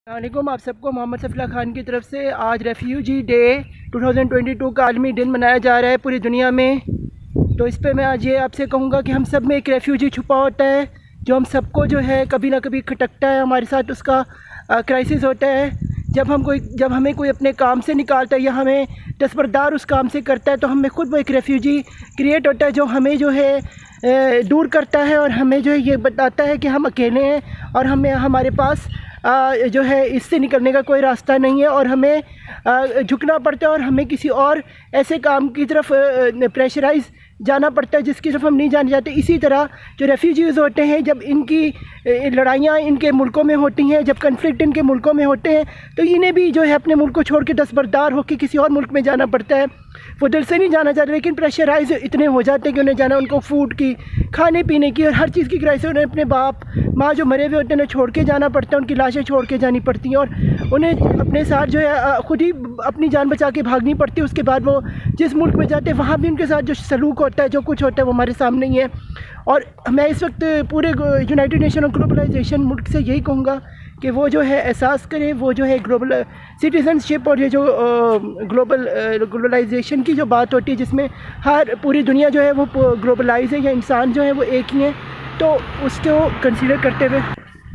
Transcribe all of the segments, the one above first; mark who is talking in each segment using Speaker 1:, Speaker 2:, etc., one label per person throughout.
Speaker 1: السلام علیکم، آپ سب کو محمد سفیہ خان کی طرف سے آج ریفیوجی ڈے 2022 کا عالمی دن منایا جا رہا ہے پوری دنیا میں۔ تو اس پہ میں آج یہ آپ سے کہوں گا کہ ہم سب میں ایک ریفیوجی چھپا ہوتا ہے جو ہم سب کو جو ہے کبھی نہ کبھی کھٹکتا ہے، ہمارے ساتھ اس کا کرائسس ہوتا ہے۔ جب ہمیں کوئی اپنے کام سے نکالتا ہے یا ہمیں دستبردار اس کام سے کرتا ہے تو ہم میں خود وہ ایک ریفیوجی کریٹ ہوتا ہے جو ہمیں جو ہے دور کرتا ہے اور ہمیں جو ہے یہ بتاتا ہے کہ ہم اکیلے ہیں اور ہمارے پاس جو ہے اس سے نکلنے کا کوئی راستہ نہیں ہے اور ہمیں جھکنا پڑتا ہے اور ہمیں کسی اور ایسے کام کی طرف پریشرائز جانا پڑتا ہے جس کی طرف ہم نہیں جانا چاہتے۔ اسی طرح جو ریفیوجیز ہوتے ہیں، جب ان کی لڑائیاں ان کے ملکوں میں ہوتی ہیں، جب کنفلکٹ ان کے ملکوں میں ہوتے ہیں تو انہیں بھی جو ہے اپنے ملک کو چھوڑ کے دستبردار ہو کے کسی اور ملک میں جانا پڑتا ہے۔ وہ دل سے نہیں جانا چاہتے لیکن پریشرائز اتنے ہو جاتے ہیں کہ انہیں جانا، ان کو فوڈ کی، کھانے پینے کی اور ہر چیز کی کرائسس، انہیں اپنے باپ ماں جو مرے ہوئے ہوتے ہیں انہیں چھوڑ کے جانا پڑتا ہے، ان کی لاشیں چھوڑ کے جانی پڑتی ہیں اور انہیں اپنے ساتھ جو ہے خود ہی اپنی جان بچا کے بھاگنی پڑتی ہے۔ اس کے بعد وہ جس ملک میں جاتے ہیں وہاں بھی ان کے ساتھ جو سلوک ہوتا ہے، جو کچھ ہوتا ہے وہ ہمارے سامنے ہی ہے۔ اور میں اس وقت پورے یونائٹڈ نیشن اور گلوبلائزیشن ملک سے یہی کہوں گا کہ وہ جو ہے احساس کریں، وہ جو ہے گلوبل سٹیزنشپ اور یہ جو گلوبلائزیشن کی جو بات ہوتی ہے جس میں پوری دنیا جو ہے وہ گلوبلائز ہے یا انسان جو ہے وہ ایک ہی ہیں، تو اس کو کنسیڈر کرتے ہوئے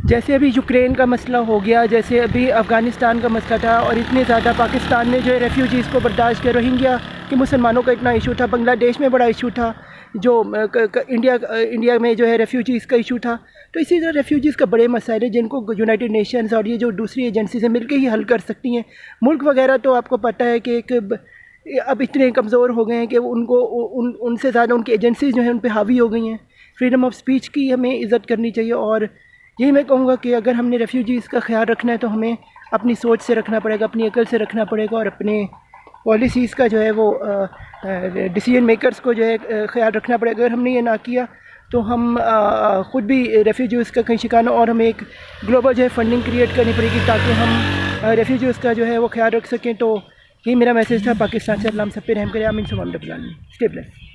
Speaker 1: جیسے ابھی یوکرین کا مسئلہ ہو گیا، جیسے ابھی افغانستان کا مسئلہ تھا اور اتنے زیادہ پاکستان نے جو ہے ریفیوجیز کو برداشت کیا، روہنگیا کہ مسلمانوں کا اتنا ایشو تھا، بنگلہ دیش میں بڑا ایشو تھا، جو انڈیا میں جو ہے ریفیوجیز کا ایشو تھا۔ تو اسی طرح ریفیوجیز کا بڑے مسائل ہیں جن کو یونائٹڈ نیشنز اور یہ جو دوسری ایجنسیز ہیں مل کے ہی حل کر سکتی ہیں۔ ملک وغیرہ تو آپ کو پتہ ہے کہ اب اتنے کمزور ہو گئے ہیں کہ ان سے زیادہ ان کی ایجنسیز جو ہیں ان پہ حاوی ہو گئی ہیں۔ فریڈم آف سپیچ کی ہمیں عزت کرنی چاہیے اور یہی میں کہوں گا کہ اگر ہم نے ریفیوجیز کا خیال رکھنا ہے تو ہمیں اپنی سوچ سے رکھنا پڑے گا، اپنی عقل سے رکھنا پڑے گا اور اپنے پالیسیز کا جو ہے وہ ڈیسیجن میکرز کو جو ہے خیال رکھنا پڑے گا۔ اگر ہم نے یہ نہ کیا تو ہم خود بھی ریفیوجیز کا کہیں شکار اور ہمیں ایک گلوبل جو ہے فنڈنگ کریٹ کرنی پڑے گی تاکہ ہم ریفیوجیز کا جو ہے وہ خیال رکھ سکیں۔ تو یہی میرا میسیج تھا۔ پاکستان سے اللہ ہم سب پہ رحم کرے، آمین ثم آمین۔ Stay blessed.